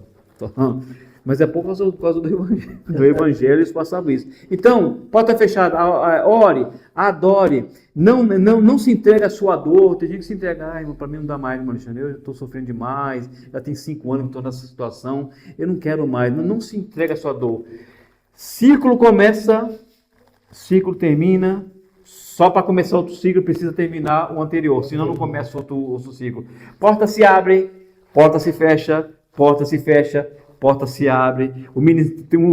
Mas é por causa do evangelho eles passavam isso. Então, porta fechada, ore, adore, não se entregue à sua dor. Tem gente que se entrega, para mim não dá mais, Alexandre, eu estou sofrendo demais, já tem 5 anos que estou nessa situação, eu não quero mais. Não se entregue à sua dor. Ciclo começa, ciclo termina. Só para começar outro ciclo precisa terminar o anterior, senão não começa outro ciclo. Porta se abre, porta se fecha, porta se fecha. Porta se abre,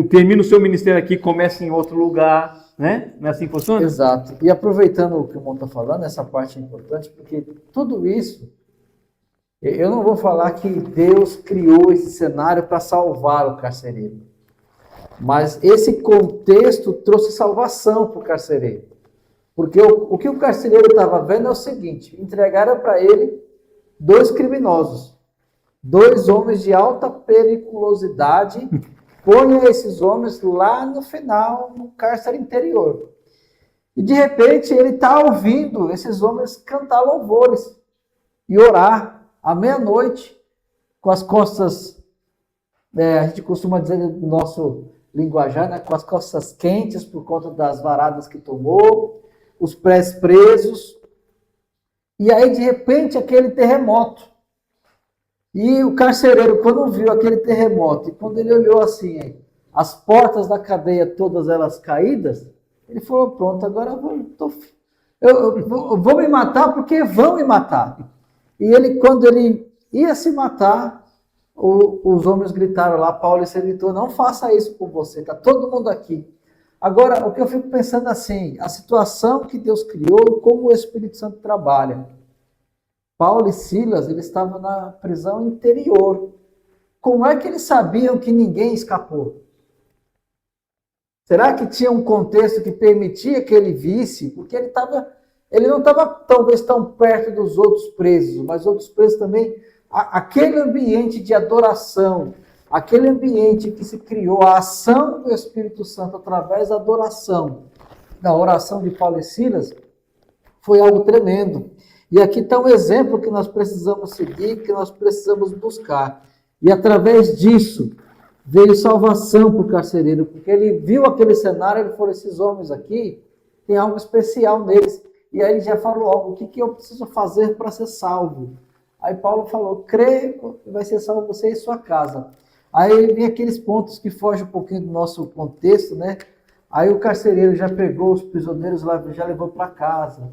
termina o seu ministério aqui, começa em outro lugar, né? Não é assim que funciona? Exato. E aproveitando o que o irmão está falando, essa parte é importante, porque tudo isso, eu não vou falar que Deus criou esse cenário para salvar o carcereiro, mas esse contexto trouxe salvação para o carcereiro. Porque o que o carcereiro estava vendo é o seguinte: entregaram para ele 2 criminosos. 2 homens de alta periculosidade, ponham esses homens lá no final, no cárcere interior. E de repente ele está ouvindo esses homens cantar louvores e orar à meia-noite, com as costas, a gente costuma dizer no nosso linguajar, né, com as costas quentes por conta das varadas que tomou, os pés presos. E aí de repente aquele terremoto. E o carcereiro, quando viu aquele terremoto, e quando ele olhou assim, as portas da cadeia, todas elas caídas, ele falou, pronto, agora eu vou me matar porque vão me matar. E ele, quando ele ia se matar, os homens gritaram lá, Paulo gritou, não faça isso com você, está todo mundo aqui. Agora, o que eu fico pensando assim, a situação que Deus criou, como o Espírito Santo trabalha. Paulo e Silas, eles estavam na prisão interior. Como é que eles sabiam que ninguém escapou? Será que tinha um contexto que permitia que ele visse? Porque ele não estava talvez tão perto dos outros presos, mas outros presos também. Aquele ambiente de adoração, aquele ambiente que se criou, a ação do Espírito Santo através da adoração, da oração de Paulo e Silas, foi algo tremendo. E aqui está um exemplo que nós precisamos seguir, que nós precisamos buscar. E através disso, veio salvação para o carcereiro, porque ele viu aquele cenário, ele falou, esses homens aqui, tem algo especial neles. E aí ele já falou, o que eu preciso fazer para ser salvo? Aí Paulo falou, crê, vai ser salvo você e sua casa. Aí vem aqueles pontos que fogem um pouquinho do nosso contexto, né? Aí o carcereiro já pegou os prisioneiros lá, já levou para casa.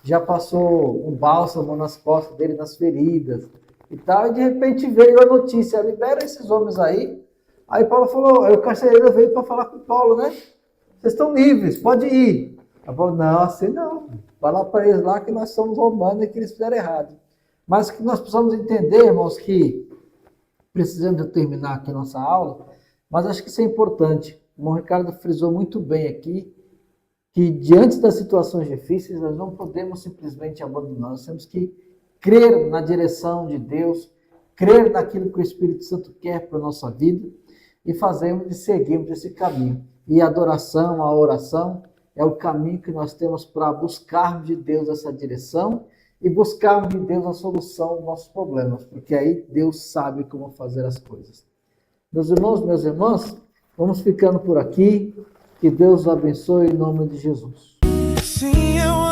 Já passou um bálsamo nas costas dele, nas feridas e tal, e de repente veio a notícia, libera esses homens aí. Aí Paulo falou, aí o carcereiro veio para falar com Paulo, né? Vocês estão livres, pode ir. Aí Paulo, não, assim não. Vai lá para eles lá que nós somos romanos e que eles fizeram errado. Mas que nós precisamos entender, irmãos, que precisamos de terminar aqui a nossa aula, mas acho que isso é importante. O irmão Ricardo frisou muito bem aqui, que diante das situações difíceis, nós não podemos simplesmente abandonar, nós temos que crer na direção de Deus, crer naquilo que o Espírito Santo quer para a nossa vida e fazermos e seguirmos esse caminho. E a adoração, a oração, é o caminho que nós temos para buscarmos de Deus essa direção e buscarmos de Deus a solução dos nossos problemas, porque aí Deus sabe como fazer as coisas. Meus irmãos, minhas irmãs, vamos ficando por aqui. Que Deus os abençoe em nome de Jesus. Sim, eu